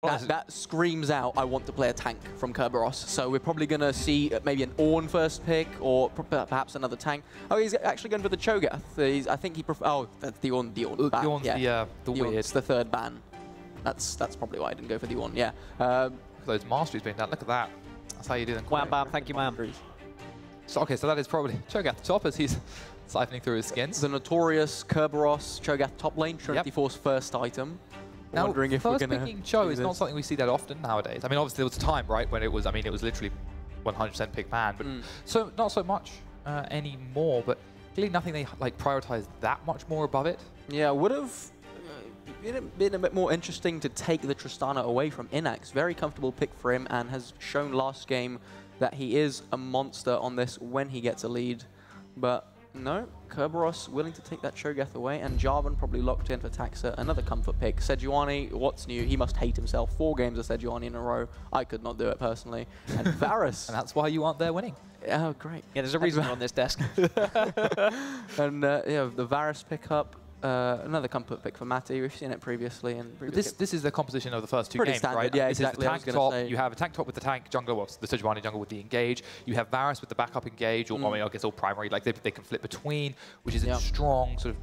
That screams out, I want to play a tank from Kerberos. So we're probably going to see maybe an Ornn first pick, or perhaps another tank. Oh, he's actually going for the Cho'Gath. I think he prefers... Oh, that's the Ornn ban. The Ornn's the weird. It's the third ban. That's probably why I didn't go for the Ornn, yeah. Those masteries being done, look at that. That's how you do them. Wham bam, thank you, ma'am. So, okay, so that is probably Cho'Gath top as he's siphoning through his skins. The notorious Kerberos Cho'Gath top lane, Trinity Force first item. Now, wondering if we're going to picking Cho is not something we see that often nowadays. I mean, obviously there was a time, right, when it was, I mean, it was literally 100% pick ban, but so not so much anymore, but clearly nothing they like prioritize that much more above it. Yeah, would have been a bit more interesting to take the Tristana away from Inax. Very comfortable pick for him, and has shown last game that he is a monster on this when he gets a lead. But no, Kerberos willing to take that Cho'Gath away, and Jarvan probably locked in for Taxa. Another comfort pick. Sejuani, what's new? He must hate himself. 4 games of Sejuani in a row. I could not do it personally. And Varus. And that's why you aren't there winning. Oh, great. Yeah, there's a reason we're on this desk. And yeah, the Varus pickup. Another comfort pick for Matty. We've seen it previously. This is the composition of the first 2 games, standard, right? Yeah, this exactly. is the tank top. You have a tank top with the tank jungle, well, the Sejuani jungle with the engage. You have Varus with the backup engage, or I mean, I guess all primary. Like they can flip between, which is a strong sort of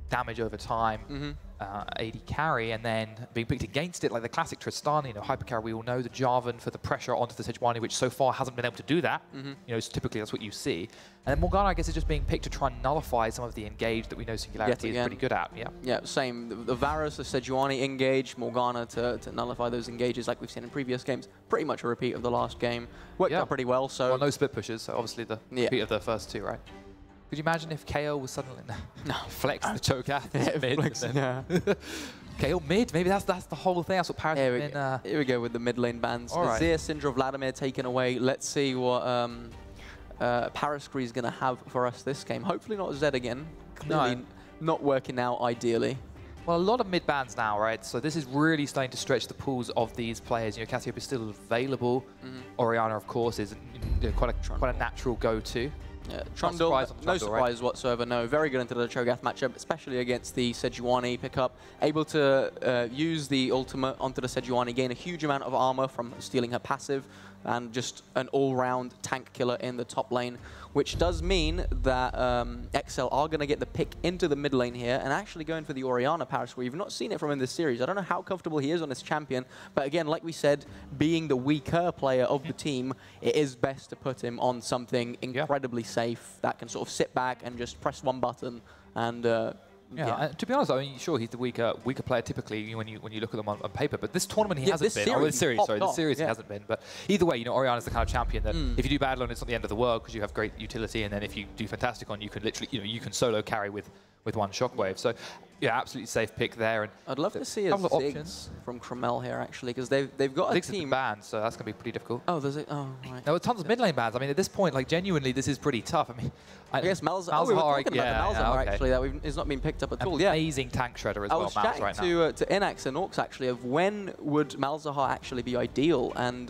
damage over time. AD carry, and then being picked against it, like the classic Tristana, you know, hyper carry. We all know the Jarvan for the pressure onto the Sejuani, which so far hasn't been able to do that. You know, so typically that's what you see. And then Morgana, I guess, is just being picked to try and nullify some of the engage that we know Singularity is pretty good at. Yeah, same. The Varus, the Sejuani engage, Morgana to nullify those engages like we've seen in previous games. Pretty much a repeat of the last game. Worked out pretty well. So no split pushes, so obviously the repeat of the first 2, right? Could you imagine if KO was suddenly flex the Cho'Gath mid? KO mid, maybe that's the whole thing. That's what Paris has been. Here we go with the mid lane bans. Azir, Syndra, Vladimir taken away. Let's see what Parascree is going to have for us this game. Hopefully not Zed again. Clearly not working out ideally. Well, a lot of mid bans now, right? So this is really starting to stretch the pools of these players. You know, Cassiope is still available. Orianna, of course, is quite a natural go-to. Yeah, Trundle, no surprise whatsoever, no. Very good into the Cho'Gath matchup, especially against the Sejuani pickup. Able to use the ultimate onto the Sejuani, gain a huge amount of armor from stealing her passive, and just an all-round tank killer in the top lane, which does mean that EXL are going to get the pick into the mid lane here and actually going for the Orianna Paris, where you've not seen it from in this series. I don't know how comfortable he is on this champion, but again, like we said, being the weaker player of the team, it is best to put him on something incredibly safe that can sort of sit back and just press one button and to be honest, I mean, sure, he's the weaker player typically when you look at them on paper, but this tournament he hasn't been. This series he hasn't been. But either way, you know, Orianna's the kind of champion that if you do badly on, it's not the end of the world because you have great utility, and then if you do fantastic on, you can literally, you know, you can solo carry with one shockwave. So yeah, absolutely safe pick there. And I'd love to see a Ziggs from Cromel here actually, because they've got a team banned, so that's going to be pretty difficult. Oh, there's oh right. There were tons of mid lane bans. I mean, at this point, like genuinely, this is pretty tough. I mean, I guess Malzahar. We were talking about the Malzahar actually that is not being picked up at all. Amazing tank shredder as well. I was chatting to Inax and Orcs actually of when would Malzahar actually be ideal, and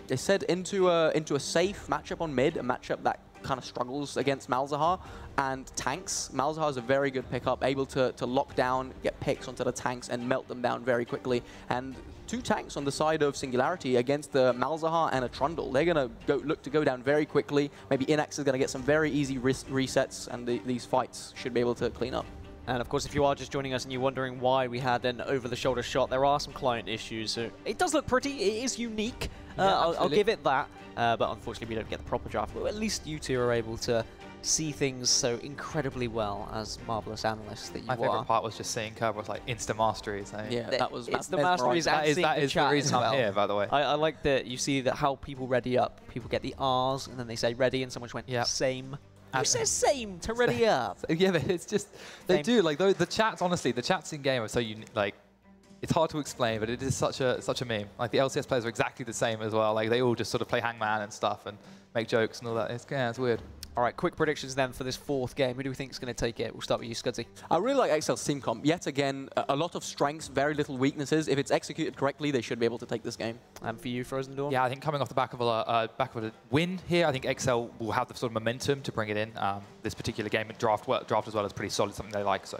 they said into a safe matchup on mid, a matchup that kind of struggles against Malzahar and tanks. Malzahar is a very good pickup, able to lock down, get picks onto the tanks and melt them down very quickly. And 2 tanks on the side of Singularity against the Malzahar and a Trundle. They're going to look to go down very quickly. Maybe Inax is going to get some very easy resets, and these fights should be able to clean up. And of course, if you are just joining us and you're wondering why we had an over-the-shoulder shot, there are some client issues. So it does look pretty. It is unique. I'll give it that. But unfortunately, we don't get the proper draft. But at least you two are able to see things so incredibly well as marvelous analysts that you are. My favorite part was just seeing Kerberos like instant mastery. So yeah, that was the masteries and that is the reason I'm here, by the way. I like that you see that how people ready up. People get the R's and then they say ready, and someone just went same. Who says same to ready up? Yeah, but it's just they do like the chats. Honestly, the chats in game are so unique. Like, it's hard to explain, but it is such a meme. Like the LCS players are exactly the same as well. Like they all just sort of play hangman and stuff and make jokes and all that. It's weird. All right, quick predictions then for this 4th game. Who do we think is going to take it? We'll start with you, Scudzy. I really like EXL's team comp. Yet again, a lot of strengths, very little weaknesses. If it's executed correctly, they should be able to take this game. And for you, Frozen Dawn? Yeah, I think coming off the back of a win here, I think EXL will have the sort of momentum to bring it in. This particular game, draft as well is pretty solid, something they like. So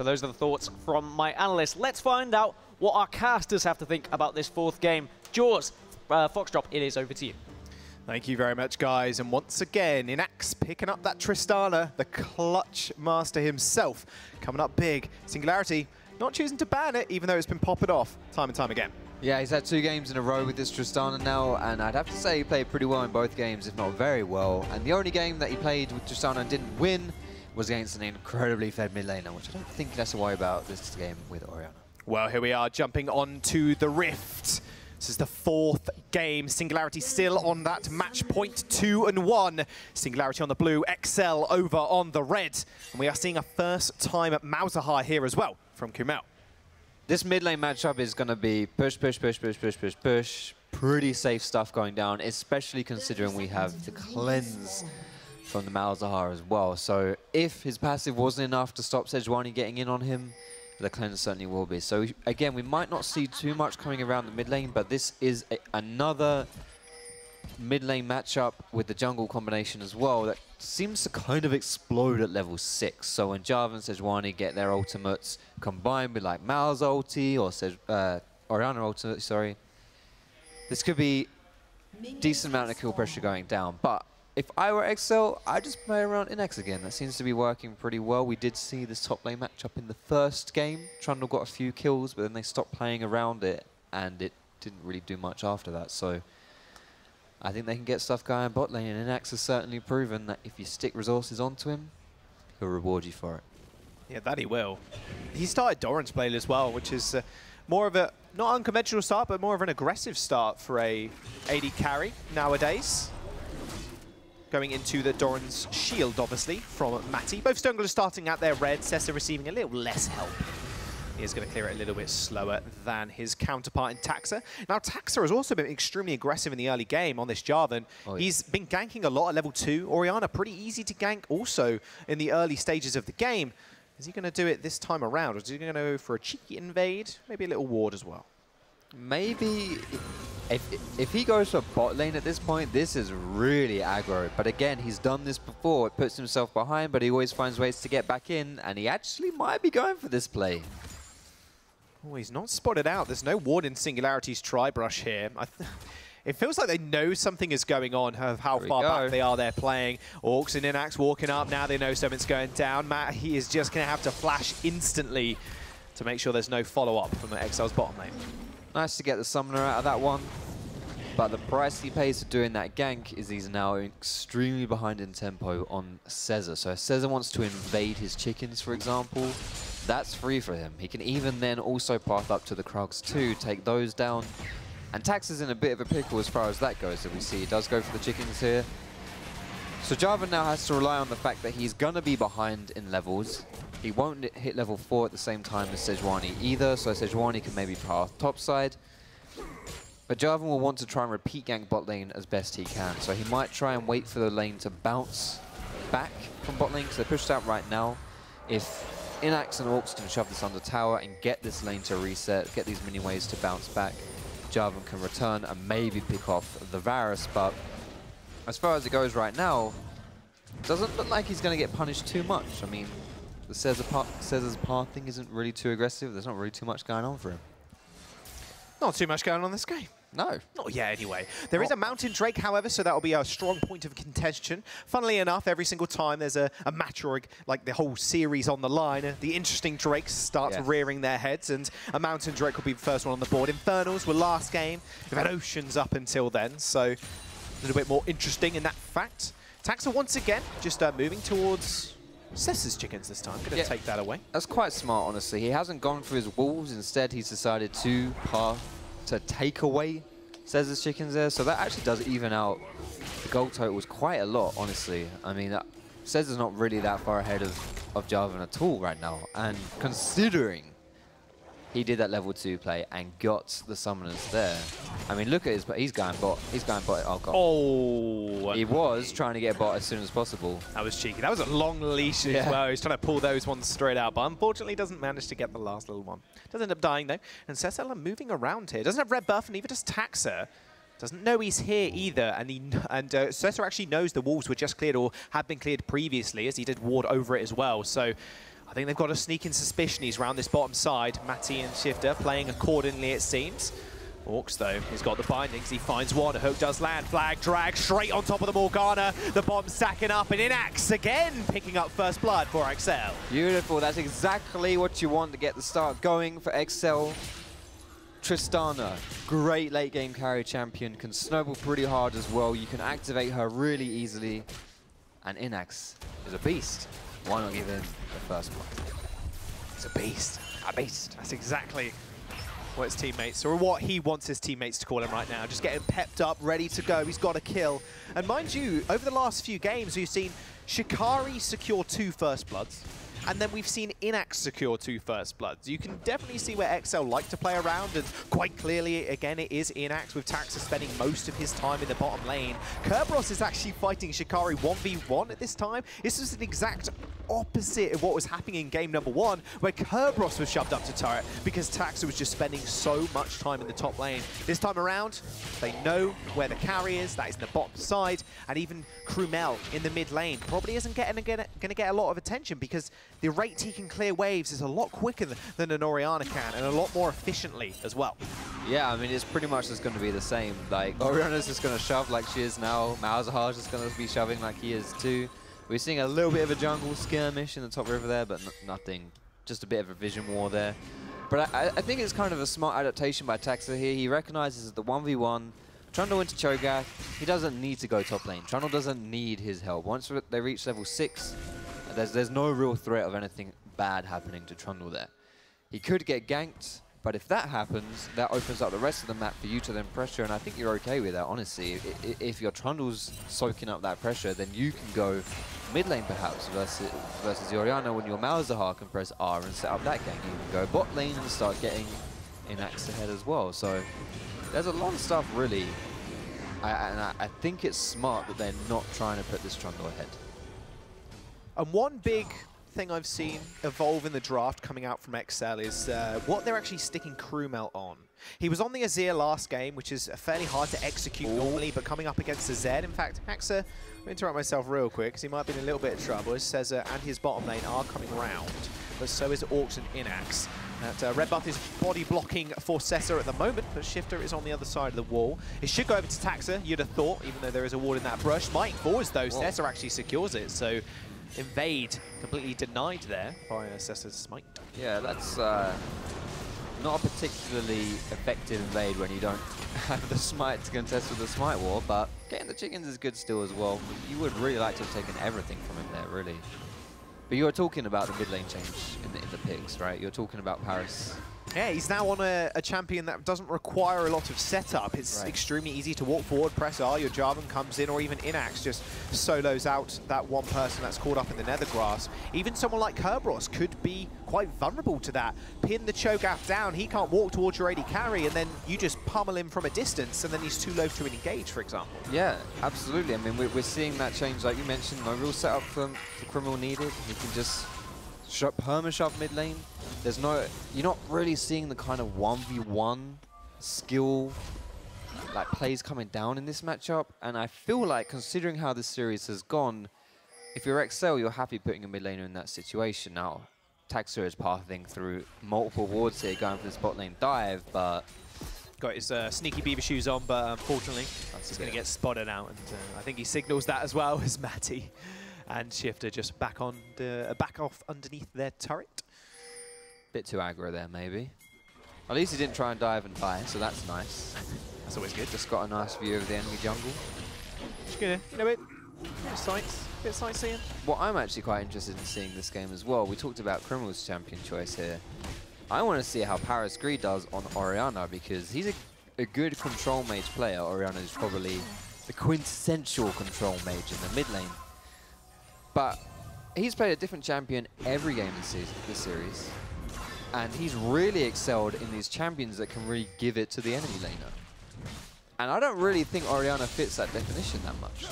those are the thoughts from my analysts. Let's find out what our casters have to think about this fourth game. Jaws, Foxdrop, it is over to you. Thank you very much, guys. And once again, Inax picking up that Tristana, the clutch master himself, coming up big. Singularity not choosing to ban it, even though it's been popping off time and time again. Yeah, he's had 2 games in a row with this Tristana now, and I'd have to say he played pretty well in both games, if not very well. And the only game that he played with Tristana and didn't win was against an incredibly fed mid laner, which I don't think he has to worry about this game with Orianna. Well, here we are jumping on to the Rift. This is the 4th game. Singularity still on that match point, 2-1. Singularity on the blue, ESL over on the red. And we are seeing a first time at Malzahar here as well from Kumail. This mid lane matchup is going to be push, push, push, push, push, push, push. Pretty safe stuff going down, especially considering we have the cleanse from the Malzahar as well. So if his passive wasn't enough to stop Sejuani getting in on him, the cleanse certainly will be. So again, we might not see too much coming around the mid lane, but this is another mid lane matchup with the jungle combination as well that seems to kind of explode at level 6. So when Jarvan and Sejuani get their ultimates combined with like Mal's ulti or Orianna ultimate, sorry, this could be decent amount of kill pressure going down. But if I were ESL, I'd just play around Inax again. That seems to be working pretty well. We did see this top lane matchup in the first game. Trundle got a few kills, but then they stopped playing around it, and it didn't really do much after that. So I think they can get stuff going bot lane, and Inax has certainly proven that if you stick resources onto him, he'll reward you for it. Yeah, that he will. He started Doran's play as well, which is more of a, not unconventional start, but more of an aggressive start for a AD carry nowadays. Going into the Doran's shield, obviously, from Matty. Both Stonglers starting at their red, Sessa receiving a little less help. He is going to clear it a little bit slower than his counterpart in Taxa. Now, Taxa has also been extremely aggressive in the early game on this Jarvan. Oh, yeah. He's been ganking a lot at level 2. Orianna, pretty easy to gank also in the early stages of the game. Is he going to do it this time around, or is he going to go for a cheeky invade? Maybe a little ward as well. Maybe if he goes for bot lane at this point, this is really aggro. But again, he's done this before. It puts himself behind, but he always finds ways to get back in, and he actually might be going for this play. Oh, he's not spotted out. There's no ward in Singularity's Tri-Brush here. It feels like they know something is going on, of how far back they are they're playing. Orcs and Inax walking up. Now they know something's going down. Matt, he is just going to have to flash instantly to make sure there's no follow-up from the EXIL's bottom lane. Nice to get the summoner out of that one, but the price he pays for doing that gank is he's now extremely behind in tempo on Caesar. So if Caesar wants to invade his chickens, for example, that's free for him. He can even then also path up to the Krugs too, take those down. And Tax is in a bit of a pickle as far as that goes, that we see. He does go for the chickens here. So Jarvan now has to rely on the fact that he's going to be behind in levels. He won't hit level 4 at the same time as Sejuani either, so Sejuani can maybe path topside. But Jarvan will want to try and repeat gank bot lane as best he can. So he might try and wait for the lane to bounce back from bot lane, because they're pushed out right now. If Inax and Orcs can shove this under tower and get this lane to reset, get these mini waves to bounce back, Jarvan can return and maybe pick off the Varus. But as far as it goes right now, doesn't look like he's going to get punished too much. I mean, the Caesar's path thing isn't really too aggressive. There's not really too much going on for him. Not too much going on this game. No. Not yet, anyway. There is a Mountain Drake, however, so that will be a strong point of contention. Funnily enough, every single time there's a match or like the whole series on the line, the interesting Drakes start rearing their heads, and a Mountain Drake will be the first one on the board. Infernals were last game. We've had Oceans up until then, so a little bit more interesting in that fact. Taxa once again just moving towards Cessa's chickens this time. Going to take that away. That's quite smart, honestly. He hasn't gone for his wolves. Instead, he's decided to take away Caesar's chickens there. So that actually does even out the gold totals quite a lot, honestly. I mean, Caesar's not really that far ahead of Jarvan at all right now. And considering he did that level 2 play and got the summoners there. I mean, look at his, he's going bot. He's going bot. Oh, God. Oh. He was trying to get bot as soon as possible. That was cheeky. That was a long leash as well. He's trying to pull those ones straight out, but unfortunately doesn't manage to get the last little one. Does end up dying, though. And Cecil moving around here. Doesn't have red buff, and even does Taxa. Doesn't know he's here either, and Cesar actually knows the walls were just cleared or had been cleared previously, as he did ward over it as well. So I think they've got a sneaking suspicion he's round this bottom side. Matty and Shifter playing accordingly, it seems. Orcs, though, he's got the bindings. He finds one. A hook does land. Flag drag straight on top of the Morgana. The bomb stacking up. And Inax again picking up first blood for XL. Beautiful. That's exactly what you want to get the start going for XL. Tristana, great late game carry champion, can snowball pretty hard as well. You can activate her really easily. And Inax is a beast. Why not give him the first one? It's a beast. A beast. That's exactly what his teammates, or what he wants his teammates to call him right now. Just getting pepped up, ready to go. He's got a kill. And mind you, over the last few games, we've seen Shikari secure 2 first bloods. And then we've seen Inax secure 2 first bloods. You can definitely see where XL like to play around, and quite clearly, again, it is Inax, with Taxa spending most of his time in the bottom lane. Kerberos is actually fighting Shikari 1v1 at this time. This is an exact opposite of what was happening in game number 1, where Kerberos was shoved up to turret because Taxa was just spending so much time in the top lane. This time around, they know where the carry is. That is in the bottom side, and even Krumel in the mid lane probably isn't going to get a lot of attention, because the rate he can clear waves is a lot quicker than an Orianna can, and a lot more efficiently as well. Yeah, I mean, it's pretty much just going to be the same. Like, Orianna's just going to shove like she is now. Malzahar's just going to be shoving like he is too. We're seeing a little bit of a jungle skirmish in the top river there, but nothing. Just a bit of a vision war there. But I think it's kind of a smart adaptation by Taxa here. He recognizes the 1v1. Trundle into Cho'Gath. He doesn't need to go top lane. Trundle doesn't need his help. Once they reach level 6, there's no real threat of anything bad happening to Trundle there. He could get ganked, but if that happens, that opens up the rest of the map for you to then pressure, and I think you're okay with that, honestly. If your Trundle's soaking up that pressure, then you can go mid lane perhaps versus Orianna, when your Malzahar can press R and set up that gank. You can go bot lane and start getting Inax ahead as well. So there's a lot of stuff, really. I think it's smart that they're not trying to put this Trundle ahead. And one big thing I've seen evolve in the draft coming out from XL is what they're actually sticking Krumel on. He was on the Azir last game, which is fairly hard to execute normally, but coming up against the Zed. In fact, Haxa, I'll interrupt myself real quick, because he might be in a little bit of trouble. As Cesar and his bottom lane are coming round, but so is Orcs and Inax. That red buff is body blocking for Cesar at the moment, but Shifter is on the other side of the wall. It should go over to Taxa, you'd have thought, even though there is a ward in that brush. Smite forwards though, Cesar actually secures it, so invade completely denied there by Cesar's smite. Yeah, that's not a particularly effective invade when you don't have the smite to contest with the smite wall, but getting the chickens is good still as well. You would really like to have taken everything from him there, really. But you're talking about the mid lane change in the picks, right? You're talking about Paris. Yeah, he's now on a champion that doesn't require a lot of setup. It's extremely easy to walk forward, press R, your Jarvan comes in, or even Inax just solos out that one person that's caught up in the nether grass. Even someone like Kerberos could be quite vulnerable to that. Pin the Cho'Gath down, he can't walk towards your AD carry, and then you just pummel him from a distance, and then he's too low to engage, for example. Yeah, absolutely. I mean, we're seeing that change, like you mentioned, no real setup for Criminal needed. He can just perma-shove mid lane. There's no, you're not really seeing the kind of 1v1 skill like plays coming down in this matchup, and I feel like, considering how this series has gone, if you're XL, you're happy putting a mid laner in that situation. Now, Taxa is pathing through multiple wards here, going for this bot lane dive, but got his sneaky beaver shoes on, but unfortunately, he's going to get spotted out, and I think he signals that as well as Matty and Shifter just back off underneath their turret. Bit too aggro there, maybe. At least he didn't try and dive and die, so that's nice. That's always good. Just got a nice view of the enemy jungle. Just gonna, you know, bit of sightseeing. What I'm actually quite interested in seeing this game as well, we talked about Criminal's champion choice here. I want to see how Paris Gree does on Orianna, because he's a good control mage player. Orianna is probably the quintessential control mage in the mid lane. But he's played a different champion every game this series. And he's really excelled in these champions that can really give it to the enemy laner. And I don't really think Orianna fits that definition that much.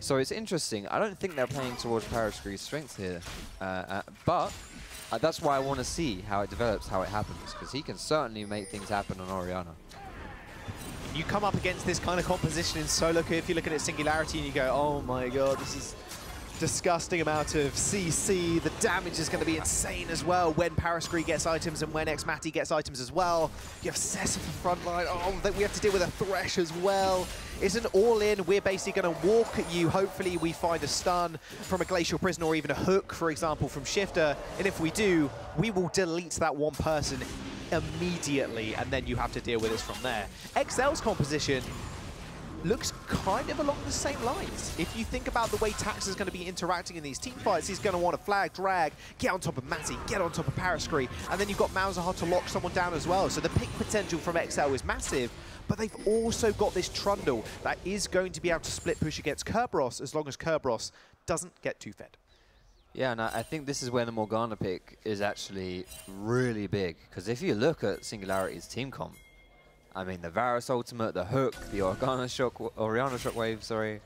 So it's interesting. I don't think they're playing towards Paris Gree's strength here. But that's why I want to see how it develops, how it happens. Because he can certainly make things happen on Orianna. You come up against this kind of composition in solo queue, if you're looking at Singularity and you go, oh my god, this is disgusting amount of CC. The damage is going to be insane as well when Parascree gets items and when Xmati gets items as well. You have Cessa for frontline. Oh, we have to deal with a Thresh as well. It's an all-in. We're basically going to walk at you. Hopefully we find a stun from a Glacial Prison or even a hook, for example, from Shifter. And if we do, we will delete that one person immediately, and then you have to deal with it from there. XL's composition looks kind of along the same lines. If you think about the way Tax is going to be interacting in these team fights, he's going to want to flag, drag, get on top of Matty, get on top of Parascree, and then you've got Malzahar to lock someone down as well. So the pick potential from XL is massive, but they've also got this Trundle that is going to be able to split push against Kerberos as long as Kerberos doesn't get too fed. Yeah, and I think this is where the Morgana pick is actually really big, because if you look at Singularity's team comp, I mean, the Varus ultimate, the hook, the Oriana shockwave, sorry,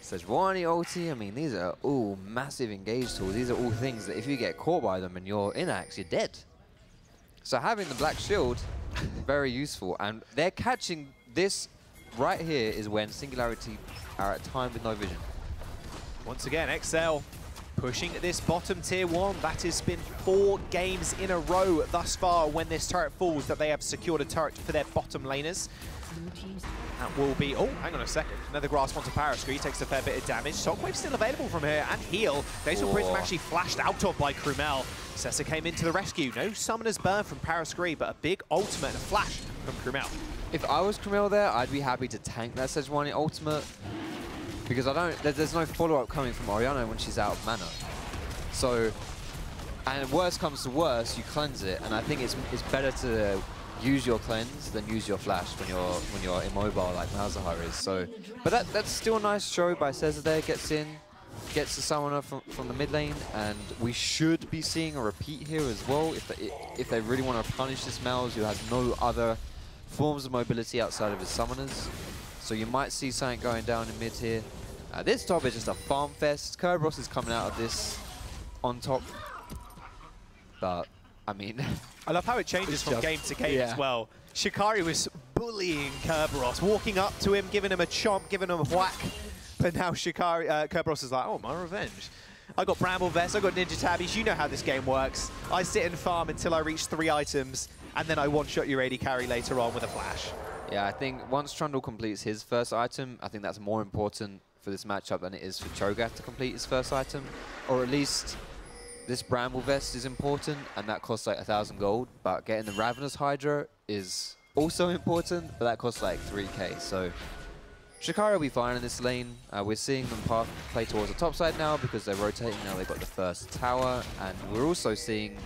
Sejuani ulti, I mean, these are all massive engage tools. These are all things that if you get caught by them and you're in axe, you're dead. So having the Black Shield, very useful. And they're catching this right here is when Singularity are at time with no vision. Once again, XL pushing this bottom tier 1. That has been 4 games in a row thus far when this turret falls that they have secured a turret for their bottom laners. That will be, oh, hang on a second. Another grasp onto Parascree, takes a fair bit of damage. Shockwave still available from here, and heal. Glacial Prism actually flashed out of by Krumel. Cessa came into the rescue. No Summoner's Burn from Parascree, but a big ultimate and a flash from Krumel. If I was Krumel there, I'd be happy to tank that Sejuani ultimate, because there's no follow-up coming from Oriana when she's out of mana. So, and worst comes to worst, you cleanse it, and I think it's better to use your cleanse than use your flash when you're immobile like Malzahar is. So, but that's still a nice show by Cessa there. Gets in, gets the summoner from the mid lane, and we should be seeing a repeat here as well if they really want to punish this Malz who has no other forms of mobility outside of his summoners. So you might see something going down in mid here. This top is just a farm fest. Kerberos is coming out of this on top. But, I mean... I love how it changes from game to game as well. Shikari was bullying Kerberos, walking up to him, giving him a chomp, giving him a whack. But now Kerberos is like, oh, my revenge. I got Bramble Vest, I got Ninja Tabbies, you know how this game works. I sit and farm until I reach 3 items, and then I one-shot your AD carry later on with a flash. Yeah, I think once Trundle completes his first item, I think that's more important for this matchup than it is for Cho'Gath to complete his first item. Or at least this Bramble Vest is important, and that costs like 1,000 gold. But getting the Ravenous Hydra is also important, but that costs like 3k. So Shikari will be fine in this lane. We're seeing them play towards the top side now because they're rotating. Now they've got the first tower, and we're also seeing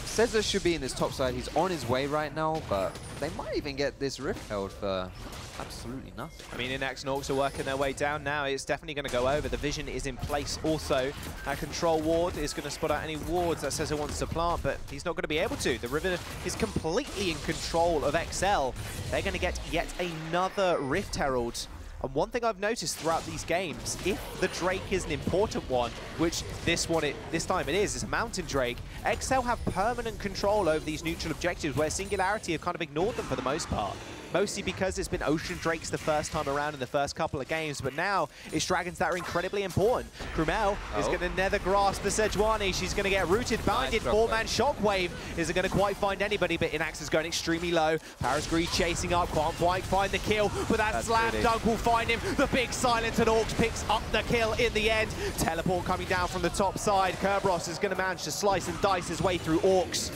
Cessa should be in this top side. He's on his way right now, but they might even get this Rift held for absolutely nothing. I mean, Inax and Orcs are working their way down now. It's definitely going to go over. The vision is in place also. Our control ward is going to spot out any wards that Cessa wants to plant, but he's not going to be able to. The River is completely in control of XL. They're going to get yet another Rift Herald. And one thing I've noticed throughout these games, if the Drake is an important one, which this time it is, it's a Mountain Drake, XL have permanent control over these neutral objectives, where Singularity have kind of ignored them for the most part. Mostly because it's been Ocean Drakes the first time around in the first couple of games, but now it's Dragons that are incredibly important. Krumel is going to nether grasp the Sejuani. She's going to get rooted, binded, 4-man Shockwave isn't going to quite find anybody, but Inax is going extremely low. Parascree chasing up, can't quite find the kill, but that slam dunk will find him. The big silence, and Orcs picks up the kill in the end. Teleport coming down from the top side. Kerberos is going to manage to slice and dice his way through Orcs.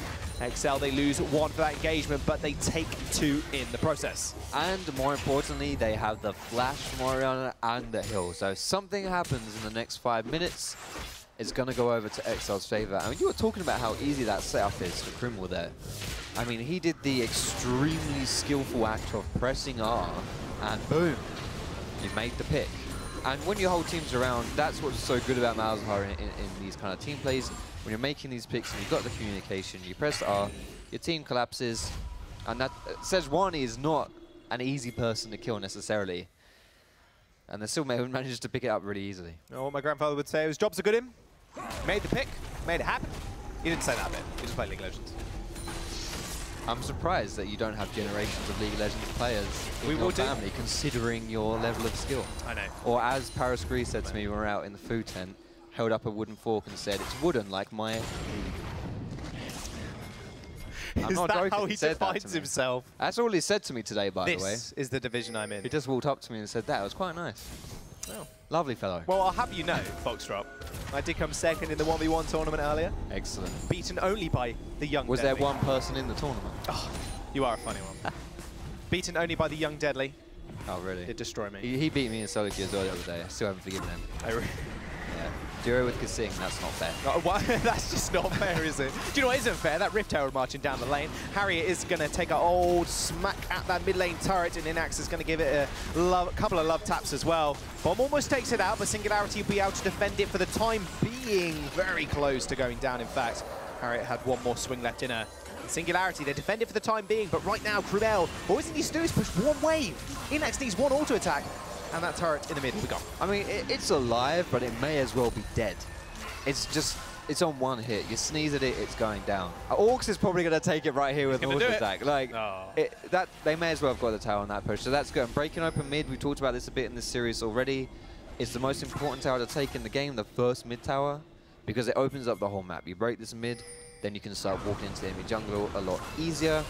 XL, they lose 1 for that engagement, but they take 2 in the process. And more importantly, they have the flash from Oriana and the heal. So if something happens in the next 5 minutes, it's going to go over to XL's favor. I mean, you were talking about how easy that setup is for Krumel there. I mean, he did the extremely skillful act of pressing R, and boom, he made the pick. And when your whole team's around, that's what's so good about Malzahar in these kind of team plays. When you're making these picks and you've got the communication, you press R, your team collapses, and that Sejuani is not an easy person to kill necessarily. And they still managed to pick it up really easily. You know what my grandfather would say was, jobs are good in, made the pick, made it happen. He didn't say that bit, he just played League of Legends. I'm surprised that you don't have generations of League of Legends players in your family, considering your level of skill. I know. Or as Paris Gris said to me when we were out in the food tent, held up a wooden fork and said, "It's wooden like my league." I'm not joking. How he defines himself? That's all he said to me today, by the way. This is the division I'm in. He just walked up to me and said that. It was quite nice. Oh. Lovely fellow. Well, I'll have you know, Foxtrot, I did come second in the 1v1 tournament earlier. Excellent. Beaten only by the young Was Deadly. there one person in the tournament? Oh, you are a funny one. Beaten only by the young Deadly. Oh, really? Did destroy me. He beat me in solo queue as well the other day. I still haven't forgiven him. Yeah. Duo with Kasing, that's not fair. That's just not fair, is it? Do you know what isn't fair? That Rift Herald marching down the lane. Harriet is going to take an old smack at that mid lane turret, and Inax is going to give it a couple of love taps as well. Bomb almost takes it out, but Singularity will be able to defend it for the time being. Very close to going down, in fact. Harriet had one more swing left in her. Singularity, they defend it for the time being, but right now, Krumel, all he needs to do is push one wave. Inax needs one auto attack. And that turret in the mid will be gone. I mean, it's alive, but it may as well be dead. It's on one hit. You sneeze at it, it's going down. Orcs is probably going to take it right here with an auto attack. Like, they may as well have got the tower on that push. So that's good. And breaking open mid, we talked about this a bit in this series already. It's the most important tower to take in the game, the first mid tower, because it opens up the whole map. You break this mid, then you can start walking into the enemy jungle a lot easier.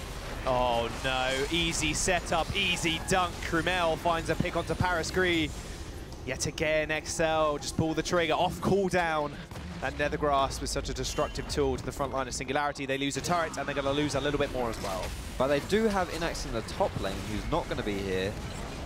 Oh no, easy setup, easy dunk. Krumel finds a pick onto Paris Gris. Yet again, XL just pull the trigger off cooldown. That Nether Grasp was such a destructive tool to the front line of Singularity. They lose a turret and they're going to lose a little bit more as well. But they do have Inax in the top lane who's not going to be here.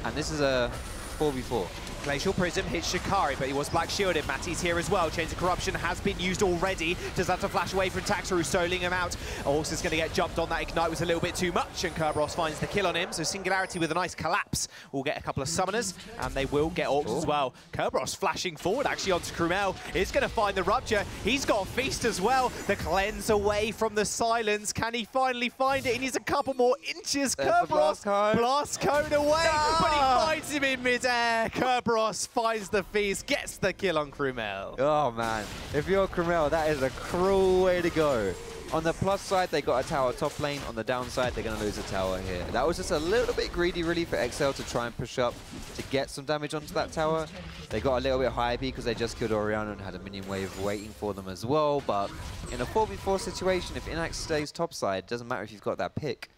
And this is a 4v4. Glacial Prism hits Shikari, but he was black shielded. Matty's here as well. Chains of Corruption has been used already. Does have to flash away from Taxer, who's soloing him out. Also is going to get jumped on. That Ignite was a little bit too much, and Kerberos finds the kill on him. So Singularity with a nice collapse will get a couple of summoners, and they will get Orcs as well. Kerberos flashing forward actually onto Krumel. Is going to find the Rupture. He's got Feast as well. The cleanse away from the silence. Can he finally find it? He needs a couple more inches. Kerberos blast cone away, but he finds him in midair. Kerberos finds the Feast, gets the kill on Krumel. Oh man, if you're Krumel, that is a cruel way to go. On the plus side, they got a tower top lane. On the downside, they're going to lose a tower here. That was just a little bit greedy, really, for XL to try and push up to get some damage onto that tower. They got a little bit high because they just killed Orianna and had a minion wave waiting for them as well. But in a 4v4 situation, if Inax stays topside, doesn't matter if you've got that pick.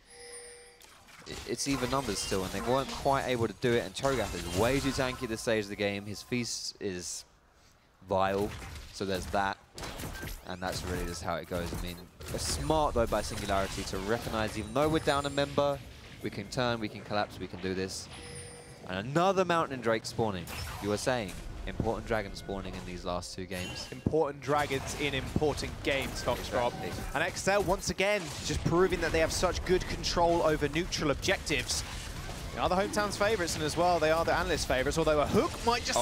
It's even numbers still, and they weren't quite able to do it. And Cho'Gath is way too tanky at this stage of the game. His Feast is vile, so there's that. And that's really just how it goes. I mean, it's smart, though, by Singularity to recognize, even though we're down a member, we can turn, we can collapse, we can do this. And another Mountain Drake spawning. You were saying, important dragons spawning in these last two games. Important dragons in important games, Foxtrot. Exactly. And XL, once again, just proving that they have such good control over neutral objectives. They are the hometown's favourites, and as well, they are the analyst' favourites, although a hook might just...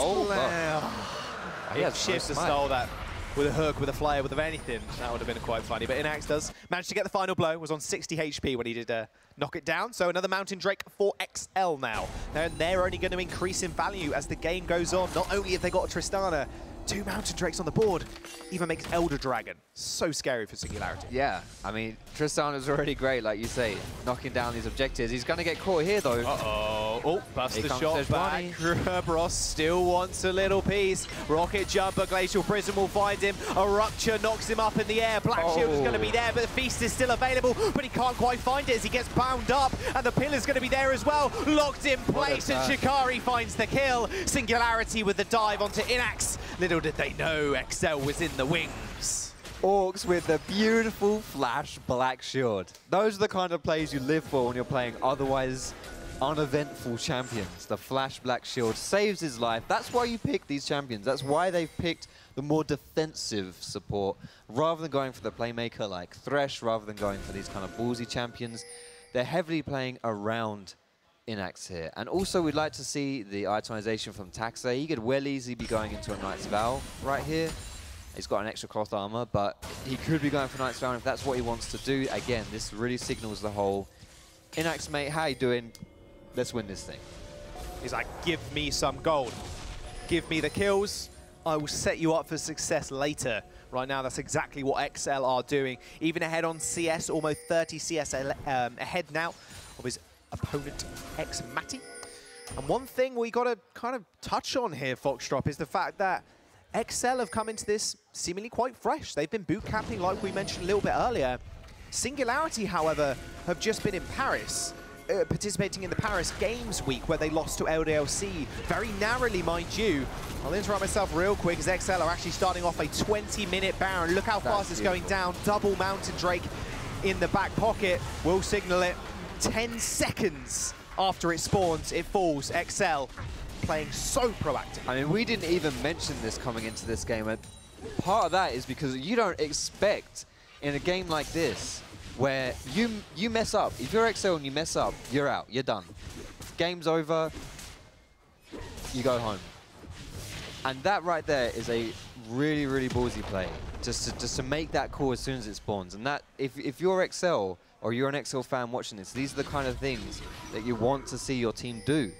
If Shift has stole that with a hook, with a flyer, with anything, that would have been quite funny. But Inax does manage to get the final blow, was on 60 HP when he did knock it down. So another Mountain Drake for XL now. And they're only going to increase in value as the game goes on. Not only have they got a Tristana, 2 Mountain Drakes on the board, even makes Elder Dragon so scary for Singularity. Yeah, I mean, Tristana's already great, like you say, knocking down these objectives. He's going to get caught here, though. Oh, busts the shot back. Kerberos still wants a little piece. Rocket Jumper, Glacial Prism will find him. A Rupture knocks him up in the air. Black Shield is going to be there, but the Feast is still available, but he can't quite find it as he gets bound up, and the Pillar's going to be there as well. Locked in place, and Shikari finds the kill. Singularity with the dive onto Inax. Little did they know XL was in the wings. Orcs with the beautiful flash Black Shield. Those are the kind of plays you live for when you're playing otherwise uneventful champions. The flash Black Shield saves his life. That's why you pick these champions. That's why they've picked the more defensive support rather than going for the playmaker like Thresh, rather than going for these kind of ballsy champions. They're heavily playing around Inax here. And also we'd like to see the itemization from Taxer. He could well easily be going into a Knight's Vow right here. He's got an extra cloth armor, but he could be going for Knight's Vow, and if that's what he wants to do. Again, this really signals the whole, Inax, mate, how you doing? Let's win this thing. He's like, give me some gold. Give me the kills. I will set you up for success later. Right now, that's exactly what XL are doing. Even ahead on CS, almost 30 CS ahead now of his opponent, Matty. And one thing we got to kind of touch on here, Foxtrot, is the fact that XL have come into this seemingly quite fresh. They've been boot camping, like we mentioned a little bit earlier. Singularity, however, have just been in Paris, participating in the Paris Games Week, where they lost to LDLC, very narrowly, mind you. I'll interrupt myself real quick, as XL are actually starting off a 20-minute Baron. Look how fast it's going down. Double Mountain Drake in the back pocket. We'll signal it. 10 seconds after it spawns, it falls. XL playing so proactive. I mean, we didn't even mention this coming into this game. And part of that is because you don't expect in a game like this, where you mess up. If you're XL and you mess up, you're out. You're done. Game's over. You go home. And that right there is a really, really ballsy play. Just to make that call as soon as it spawns. And that, if you're XL or you're an XL fan watching this, these are the kind of things that you want to see your team do.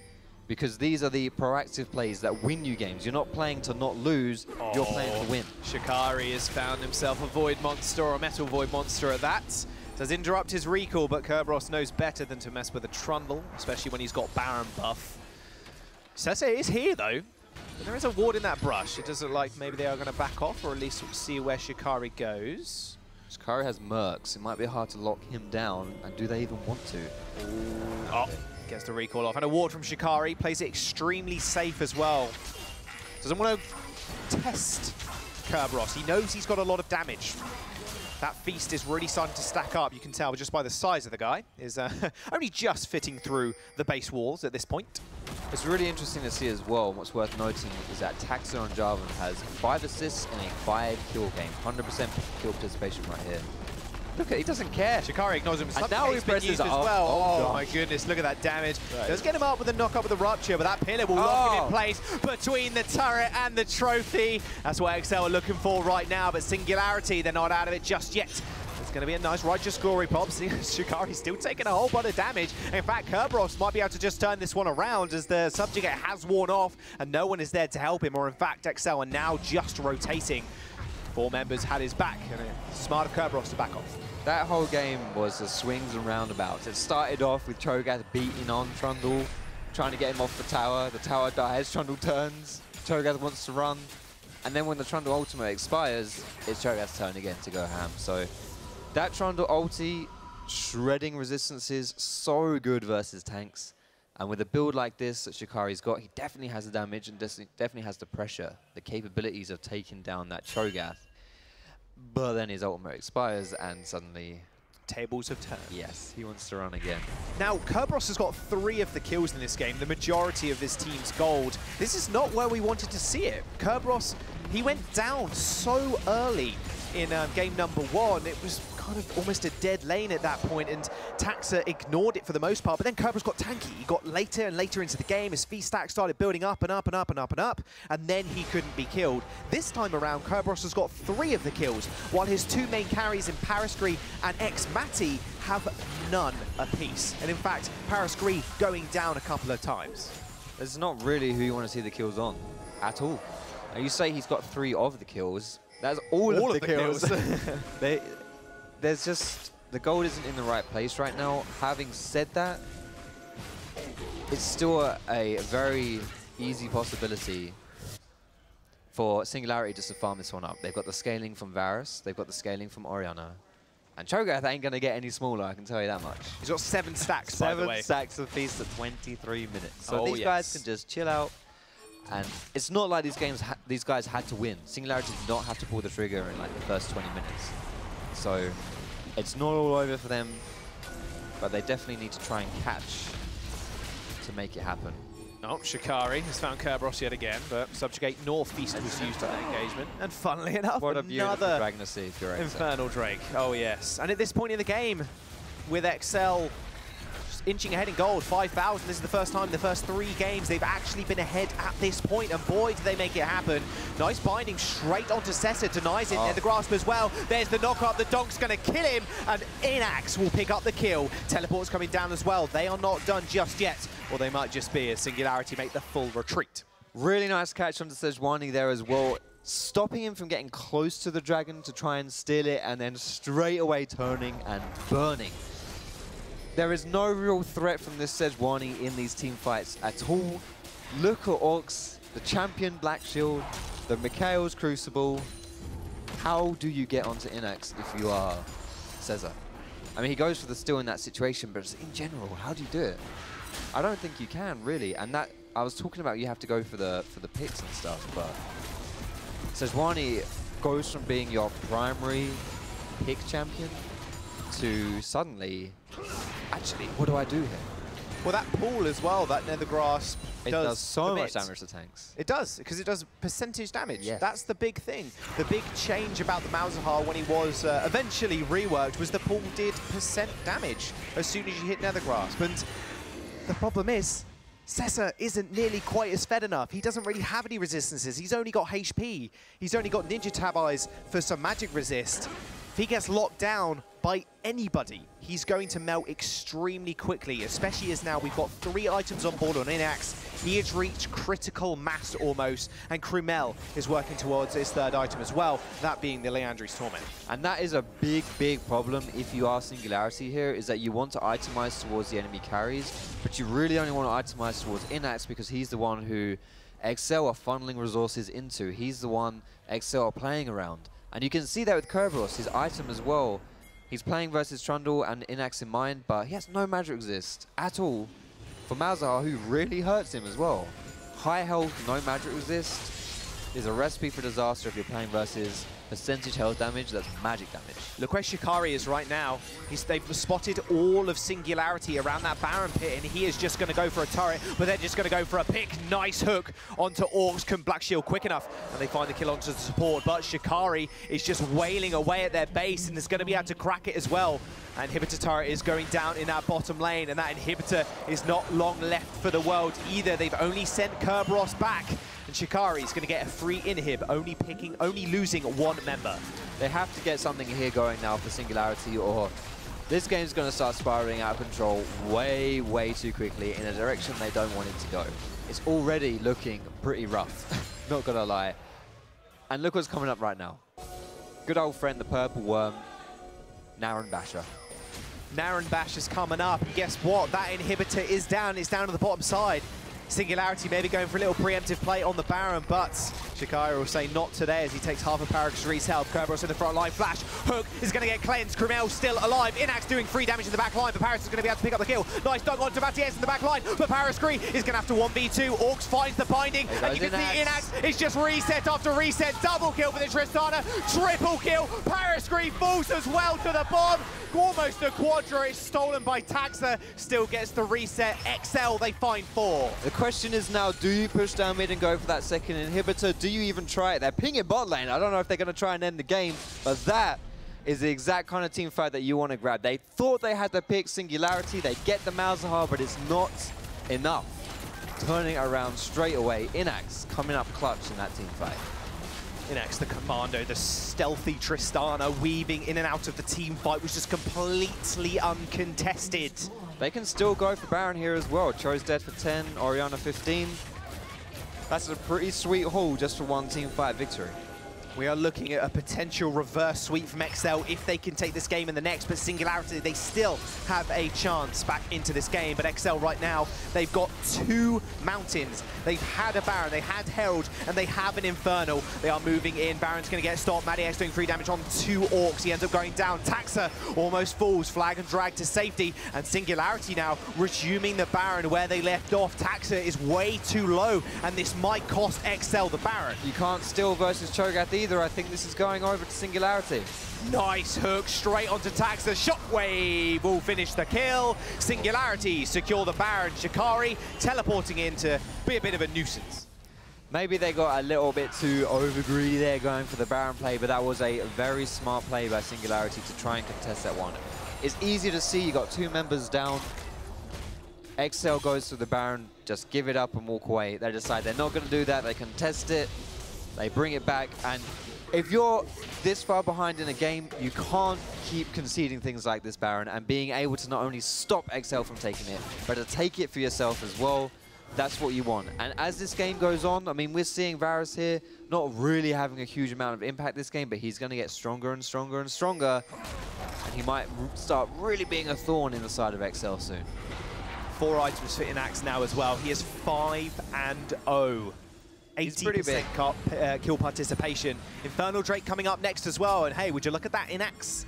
Because these are the proactive plays that win you games. You're not playing to not lose, you're playing to win. Shikari has found himself a Void Monster, or a Metal Void Monster at that. Does interrupt his recall, but Kerberos knows better than to mess with a Trundle, especially when he's got Baron buff. Sese is here, though. But there is a ward in that brush. It does look like maybe they are going to back off, or at least see where Shikari goes. Shikari has mercs. It might be hard to lock him down, and do they even want to? Oh, gets the recall off. And a ward from Shikari, plays it extremely safe as well. Doesn't want to test Kerberos. He knows he's got a lot of damage. That feast is really starting to stack up. You can tell just by the size of the guy. Is only just fitting through the base walls at this point. It's really interesting to see as well. And what's worth noting is that Taxa on Jarvan has 5 assists and a 5-kill game. 100% kill participation right here. Look at, he doesn't care. Shikari ignores him. And now he presses as well. Oh my goodness, look at that damage. Right. Does get him up with a knock up with a Rupture, but that pillar will lock him in place between the turret and the trophy. That's what XL are looking for right now, but Singularity, they're not out of it just yet. It's going to be a nice righteous glory pop. Shikari still taking a whole bunch of damage. In fact, Kerberos might be able to just turn this one around, as the subjugate has worn off and no one is there to help him, or in fact, XL are now just rotating. 4 members had his back, and it's smart of Kerberos to back off. That whole game was a swings and roundabouts. It started off with Cho'Gath beating on Trundle, trying to get him off the tower. The tower dies, Trundle turns, Cho'Gath wants to run, and then when the Trundle ultimate expires, it's Cho'Gath's turn again to go ham. So that Trundle ulti, shredding resistances, so good versus tanks. And with a build like this that Shikari's got, he definitely has the damage and definitely has the pressure, the capabilities of taking down that Cho'Gath. But then his ultimate expires and suddenly tables have turned. Yes, he wants to run again. Now, Kerberos has got 3 of the kills in this game, the majority of his team's gold. This is not where we wanted to see it. Kerberos, he went down so early in game number 1. It was kind of almost a dead lane at that point, and Taxa ignored it for the most part, but then Kerberos got tanky. He got later and later into the game. His feast stack started building up and up and up and up and up, and then he couldn't be killed. This time around, Kerberos has got 3 of the kills, while his 2 main carries in Parascree and Matty have none apiece. And in fact, Parascree going down a couple of times. It's not really who you want to see the kills on at all. Now, you say he's got 3 of the kills. That's all of the kills. There's just, the gold isn't in the right place right now. Having said that, it's still a very easy possibility for Singularity just to farm this one up. They've got the scaling from Varus, they've got the scaling from Orianna, and Cho'Gath ain't going to get any smaller, I can tell you that much. He's got 7 stacks, by the way. 7 stacks of feast at 23 minutes. So these guys can just chill out. And it's not like these guys had to win. Singularity did not have to pull the trigger in like the first 20 minutes. So it's not all over for them, but they definitely need to try and catch to make it happen. Oh, Shikari has found Kerberos yet again, but Subjugate nor Feast was used in that engagement. And funnily enough, what a beautiful another dragon to see if you're Infernal Drake. Oh yes. And at this point in the game, with XL just inching ahead in gold, 5,000. This is the first time in the first 3 games they've actually been ahead at this point, and boy, do they make it happen. Nice binding straight onto Sessa, denies it in the grasp as well. There's the knock-up, the Donk's going to kill him, and Inax will pick up the kill. Teleport's coming down as well. They are not done just yet, or they might just be, as Singularity make the full retreat. Really nice catch on the Sejuani there as well, stopping him from getting close to the dragon to try and steal it, and then straight away turning and burning. There is no real threat from this Sejuani in these team fights at all. Look at Orcs, the champion Black Shield, the Mikhail's Crucible. How do you get onto Inax if you are Caesar? I mean, he goes for the steal in that situation, but just in general, how do you do it? I don't think you can, really. And that, I was talking about you have to go for the picks and stuff, but Sejuani goes from being your primary pick champion to suddenly, actually, what do I do here? Well, that pool as well, that Nether Grasp does so much damage to tanks. It does, because it does percentage damage. Yes. That's the big thing. The big change about the Malzahar when he was eventually reworked was the pool did percent damage as soon as you hit Nether Grasp. And the problem is, Caesar isn't nearly quite as fed enough. He doesn't really have any resistances. He's only got HP. He's only got Ninja Tab Eyes for some magic resist. If he gets locked down by anybody, he's going to melt extremely quickly, especially as now we've got 3 items on board on Inax. He has reached critical mass almost, and Krumel is working towards his 3rd item as well, that being the Leandri's Torment. And that is a big, big problem if you are Singularity here, is that you want to itemize towards the enemy carries, but you really only want to itemize towards Inax because he's the one who Excel are funneling resources into. He's the one Excel are playing around. And you can see that with Kerberos, his item as well. He's playing versus Trundle and Inax in mind, but he has no magic resist at all for Malzahar, who really hurts him as well. High health, no magic resist is a recipe for disaster if you're playing versus percentage health damage, that's magic damage. Look where Shikari is right now. They've spotted all of Singularity around that Baron pit, and he is just going to go for a turret, but they're just going to go for a pick. Nice hook onto Orcs. Can Black Shield quick enough? And they find the kill onto the support, but Shikari is just wailing away at their base, and is going to be able to crack it as well. And Inhibitor turret is going down in that bottom lane, and that Inhibitor is not long left for the world either. They've only sent Kerberos back, and Shikari is going to get a free inhib, only losing 1 member. They have to get something here going now for Singularity, or this game's going to start spiraling out of control way, way too quickly in a direction they don't want it to go. It's already looking pretty rough, not gonna lie. And look what's coming up right now. Good old friend, the Purple Worm, Naren Basher. Naren Bash is coming up, and guess what? That Inhibitor is down. It's down to the bottom side. Singularity maybe going for a little preemptive play on the Baron, but Shikari will say not today as he takes half a Paragasree's health. Kerberos in the front line, flash, hook is going to get cleansed. Krumel still alive. Inax doing free damage in the back line, but Paris is going to be able to pick up the kill. Nice dug onto Matias in the back line, but Parascree is going to have to 1v2. Orcs finds the binding, and you can see Inax is just reset after reset. Double kill for the Tristana, triple kill. Parascree falls as well to the bomb. Almost a quadra is stolen by Taxa, still gets the reset. XL, they find 4. The question is now, do you push down mid and go for that second inhibitor? Do you even try it? They're pinging bot lane. I don't know if they're going to try and end the game, but that is the exact kind of team fight that you want to grab. They thought they had the pick Singularity. They get the Malzahar, but it's not enough. Turning it around straight away. Inax coming up clutch in that team fight. Inax, the commando, the stealthy Tristana weaving in and out of the team fight was just completely uncontested. They can still go for Baron here as well. Cho's dead for 10, Orianna 15. That's a pretty sweet haul just for 1 team fight victory. We are looking at a potential reverse sweep from XL if they can take this game in the next, but Singularity, they still have a chance back into this game. But XL right now, they've got 2 mountains. They've had a Baron, they had Herald, and they have an Infernal. They are moving in. Baron's going to get stopped. Matias doing free damage on 2 Orcs. He ends up going down. Taxa almost falls. Flag and drag to safety. And Singularity now resuming the Baron where they left off. Taxa is way too low, and this might cost XL the Baron. You can't steal versus Cho'Gath either. I think this is going over to Singularity. Nice hook straight onto Taxa. Shockwave will finish the kill. Singularity secure the Baron. Shikari teleporting in to be a bit of a nuisance. Maybe they got a little bit too over-greedy there going for the Baron play, but that was a very smart play by Singularity to try and contest that one. It's easy to see you got 2 members down. XL goes to the Baron, just give it up and walk away. They decide they're not going to do that. They contest it. They bring it back, and if you're this far behind in a game, you can't keep conceding things like this, Baron, and being able to not only stop XL from taking it, but to take it for yourself as well. That's what you want. And as this game goes on, I mean, we're seeing Varus here not really having a huge amount of impact this game, but he's going to get stronger and stronger and stronger. And he might start really being a thorn in the side of XL soon. 4 items for Inax now as well. He is 5-0. 80% kill participation. Infernal Drake coming up next as well. And hey, would you look at that? Inax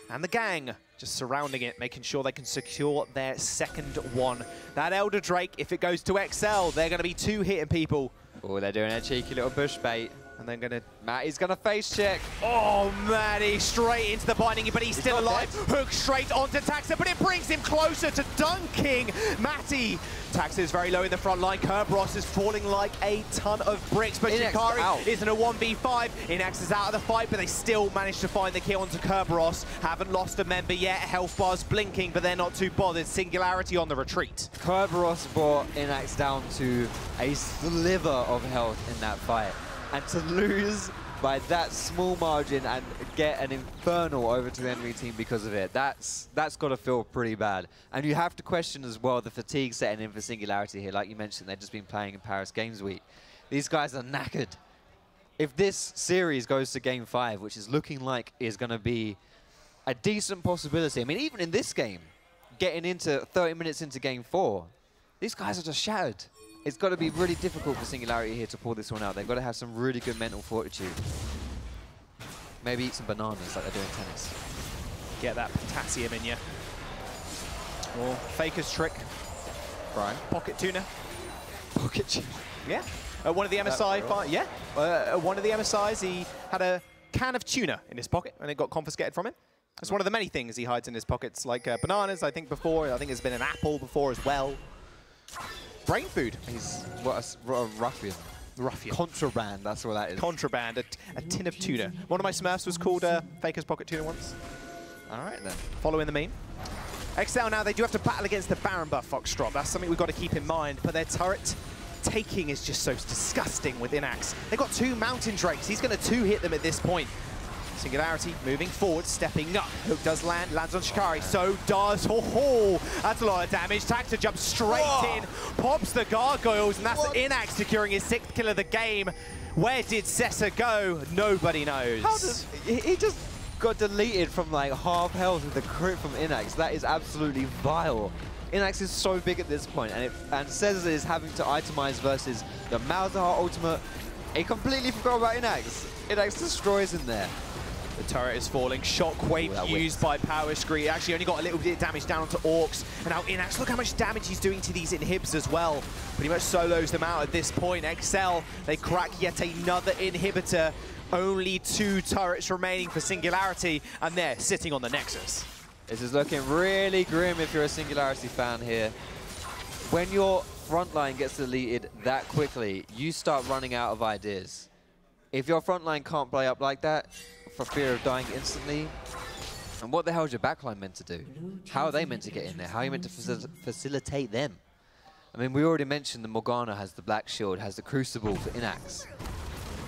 and the gang just surrounding it, making sure they can secure their second one. That Elder Drake, if it goes to XL, they're going to be 2 hitting people. Oh, they're doing a cheeky little bush bait. And then Matty's going to face check. Oh, Matty straight into the binding, but he's still alive. Hook straight onto Taxa, but it brings him closer to dunking Matty. Taxa is very low in the front line. Kerberos is falling like a ton of bricks, but Shikari is in a 1v5. Inax is out of the fight, but they still manage to find the kill onto Kerberos. Haven't lost a member yet. Health bars blinking, but they're not too bothered. Singularity on the retreat. Kerberos brought Inax down to a sliver of health in that fight. And to lose by that small margin and get an Infernal over to the enemy team because of it, that's got to feel pretty bad. And you have to question as well the fatigue setting in for Singularity here. Like you mentioned, they've just been playing in Paris Games Week. These guys are knackered. If this series goes to Game 5, which is looking like is going to be a decent possibility, I mean, even in this game, getting into 30 minutes into Game 4, these guys are just shattered. It's got to be really difficult for Singularity here to pull this one out. They've got to have some really good mental fortitude. Maybe eat some bananas like they do in tennis. Get that potassium in you. Or Faker's trick. Brian. Pocket tuna. Pocket tuna. Yeah. One of the MSI, yeah. One of the MSIs, he had a can of tuna in his pocket and it got confiscated from him. It's one of the many things he hides in his pockets, like bananas, I think before. I think there's been an apple before as well. Brain food. He's what a ruffian. Ruffian. Contraband, that's what that is. Contraband, a tin of tuna. One of my Smurfs was called Faker's Pocket Tuna once. All right then. Following the meme. XL now, they do have to battle against the Baron buff Foxtrot. That's something we've got to keep in mind. But their turret taking is just so disgusting with Inax. They've got 2 Mountain Drakes. He's going to 2-hit them at this point. Singularity moving forward, stepping up. Hook does land, lands on Shikari. So does that's a lot of damage. Taxa jumps straight in, pops the gargoyles, and that's Inax securing his 6th kill of the game. Where did Sessa go? Nobody knows. How does he just got deleted from like half health with the crit from Inax? That is absolutely vile. Inax is so big at this point, and Sessa is having to itemize versus the Malzahar ultimate. He completely forgot about Inax. Inax destroys him there. The turret is falling. Shockwave used by Power Screen. Actually only got a little bit of damage down onto Orcs. And now Inax, look how much damage he's doing to these inhibs as well. Pretty much solos them out at this point. XL, they crack yet another inhibitor. Only 2 turrets remaining for Singularity, and they're sitting on the Nexus. This is looking really grim if you're a Singularity fan here. When your front line gets deleted that quickly, you start running out of ideas. If your front line can't play up like that, for fear of dying instantly, and what the hell is your backline meant to do? How are they meant to get in there? How are you meant to facilitate them? I mean, we already mentioned the Morgana has the Black Shield, has the Crucible for Inax.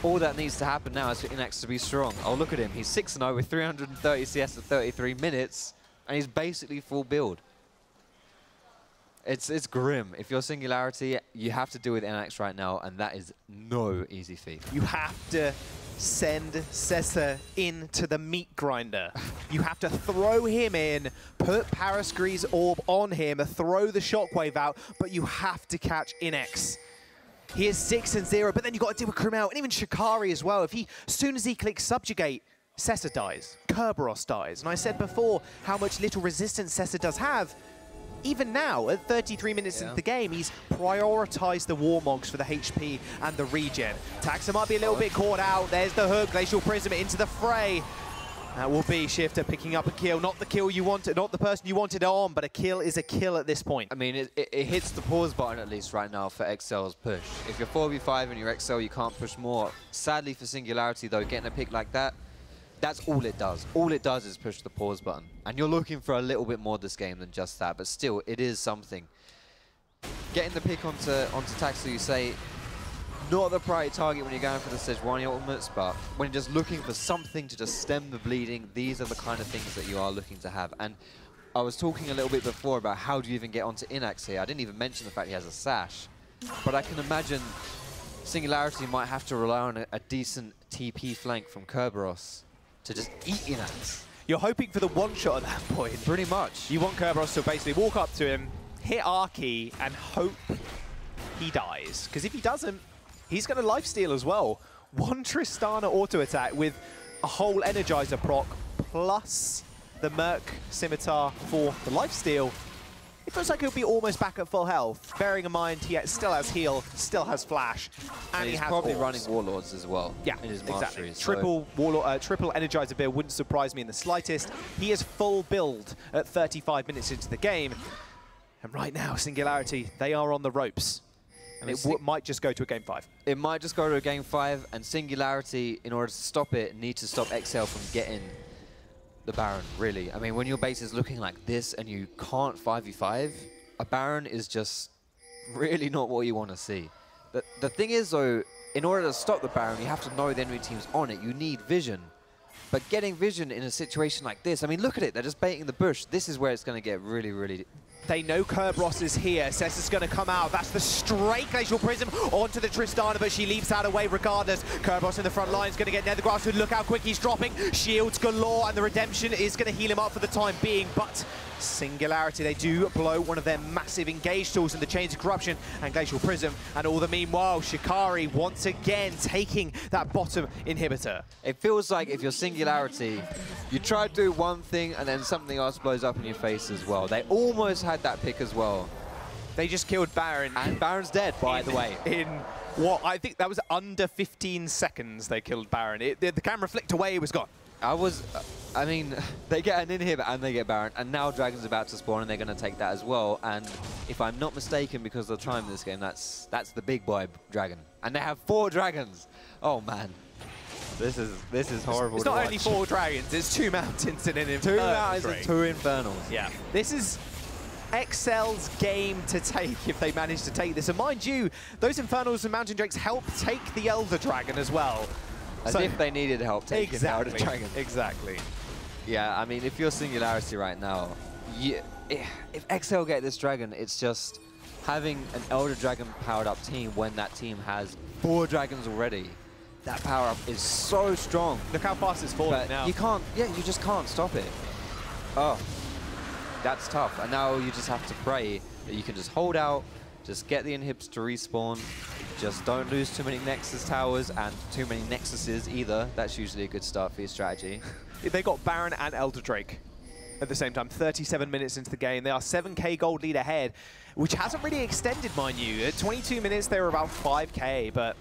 All that needs to happen now is for Inax to be strong. Oh, look at him. He's 6-0 with 330 CS at 33 minutes, and he's basically full build. It's grim. If you're Singularity, you have to deal with Inax right now, and that is no easy feat. You have to send Sessa into the meat grinder. You have to throw him in, put Parascree's orb on him, throw the shockwave out, but you have to catch Inax. He is 6-0, but then you've got to deal with Krumel and even Shikari as well. As soon as he clicks Subjugate, Sessa dies, Kerberos dies. And I said before how much little resistance Sessa does have. Even now, at 33 minutes into the game, he's prioritized the Warmogs for the HP and the regen. Taxa might be a little bit caught out. There's the hook, Glacial Prism into the fray. That will be Shifter picking up a kill. Not the kill you wanted, not the person you wanted on, but a kill is a kill at this point. I mean, it hits the pause button at least right now for XL's push. If you're 4v5 and you're XL, you can't push more. Sadly for Singularity though, getting a pick like that, that's all it does. All it does is push the pause button. And you're looking for a little bit more this game than just that, but still, it is something. Getting the pick onto Taxa, you say, not the priority target when you're going for the Sejuani ultimates, but when you're just looking for something to just stem the bleeding, these are the kind of things that you are looking to have. And I was talking a little bit before about how do you even get onto Inax here. I didn't even mention the fact he has a sash. but I can imagine Singularity might have to rely on a decent TP flank from Kerberos to just eat Inax. You're hoping for the one-shot at that point. Pretty much. You want Kerberos to basically walk up to him, hit R-key, and hope he dies. Because if he doesn't, he's going to lifesteal as well. One Tristana auto-attack with a whole Energizer proc, plus the Merc Scimitar for the lifesteal. It feels like he'll be almost back at full health, bearing in mind he still has heal, still has flash, and he's he has probably orbs. running Warlords as well. Yeah, in his exactly. masteries, Triple Warlord, triple Energizer build wouldn't surprise me in the slightest. He is full build at 35 minutes into the game, and right now Singularity, they are on the ropes. And it might just go to a game 5. It might just go to a game 5, and Singularity, in order to stop it, need to stop XL from getting the Baron, really. I mean, when your base is looking like this and you can't 5v5, a Baron is just really not what you want to see. The thing is, though, in order to stop the Baron, you have to know the enemy team's on it. You need vision. But getting vision in a situation like this, I mean, look at it. They're just baiting the bush. This is where it's going to get really, really... They know Kerberos is here. Cessa's going to come out. That's the straight Glacial Prism onto the Tristana, but she leaps out of the way regardless. Kerberos in the front line is going to get Nethergrass, who look how quick he's dropping. Shields galore, and the Redemption is going to heal him up for the time being, but Singularity, they do blow one of their massive engage tools in the Chains of Corruption and Glacial Prism, and all the meanwhile, Shikari once again taking that bottom inhibitor. It feels like if you're Singularity, you try to do one thing and then something else blows up in your face as well. They almost had that pick as well. They just killed Baron. And Baron's dead, by the way. In what, I think that was under 15 seconds they killed Baron. The camera flicked away, it was gone. I mean, they get an inhib and they get Baron, and now Dragon's about to spawn and they're going to take that as well. And if I'm not mistaken, because of the time in this game, that's the big boy Dragon. And they have 4 Dragons. Oh, man. This is horrible. It's not only 4 dragons, it's 2 mountains and an inferno. 2 mountains and 2 infernals. Yeah. This is XL's game to take if they manage to take this. And mind you, those infernals and mountain drakes help take the Elder Dragon as well. As if they needed help taking the Elder Dragon. Exactly. Yeah, I mean, if you're Singularity right now, if XL get this Dragon, it's just having an Elder Dragon powered up team when that team has 4 Dragons already. That power up is so strong. Look how fast it's falling now. You can't, you just can't stop it. Oh, that's tough. And now you just have to pray that you can just hold out, just get the inhibs to respawn, just don't lose too many Nexus towers and too many Nexuses either. That's usually a good start for your strategy. They got Baron and Elder Drake at the same time. 37 minutes into the game. They are 7k gold lead ahead, which hasn't really extended, mind you. At 22 minutes, they were about 5k, but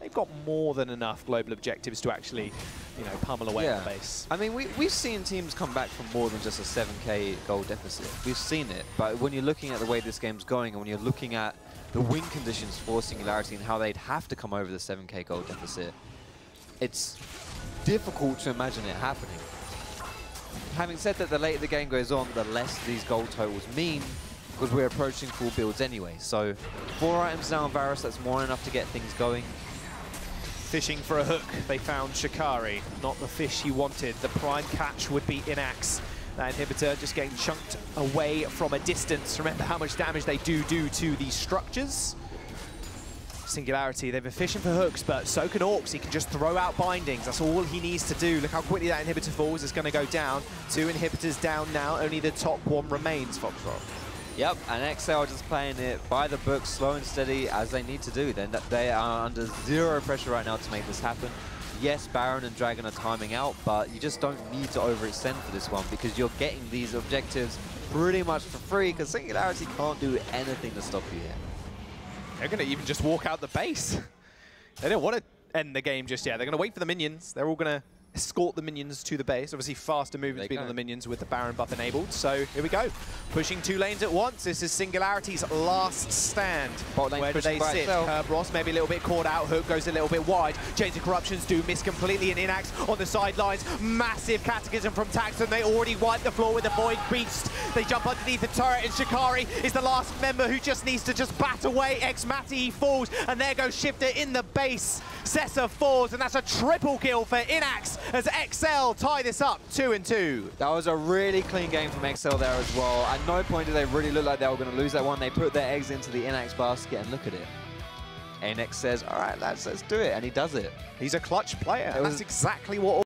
they've got more than enough global objectives to actually, you know, pummel away at the base. I mean, we've seen teams come back from more than just a 7k gold deficit. We've seen it, but when you're looking at the way this game's going and when you're looking at the win conditions for Singularity and how they'd have to come over the 7k gold deficit, it's difficult to imagine it happening. Having said that, the later the game goes on, the less these gold totals mean, because we're approaching full builds anyway. So 4 items now on Varus, that's more than enough to get things going. Fishing for a hook, they found Shikari. Not the fish he wanted. The prime catch would be Inax. That inhibitor just getting chunked away from a distance. Remember how much damage they do to these structures. Singularity, they've been fishing for hooks, but so can Orcs. He can just throw out bindings. That's all he needs to do. Look how quickly that inhibitor falls. It's going to go down. 2 inhibitors down now. Only the top one remains, Foxtrot. Yep, and XL just playing it by the book, slow and steady, as they need to do. Then they are under 0 pressure right now to make this happen. Yes, Baron and Dragon are timing out, but you just don't need to overextend for this one because you're getting these objectives pretty much for free because Singularity can't do anything to stop you here. They're going to even just walk out the base. They don't want to end the game just yet. They're going to wait for the minions. They're all going to escort the minions to the base. Obviously, faster movement speed on the minions with the Baron buff enabled. So here we go. Pushing 2 lanes at once. This is Singularity's last stand. Where do they sit? Kerberos maybe a little bit caught out. Hook goes a little bit wide. Chains of Corruptions do miss completely. And Inax on the sidelines. Massive Catechism from Taxon. They already wiped the floor with the Void Beast. They jump underneath the turret. And Shikari is the last member who just needs to just bat away. Ex-Mati, he falls. And there goes Shifter in the base. Sessa falls. And that's a triple kill for Inax. as XL tie this up 2-2. That was a really clean game from XL there as well. At no point did they really look like they were going to lose that one. They put their eggs into the Inax basket, and look at it. Anax says, all right, lads, let's do it, and he does it. He's a clutch player, and that's exactly what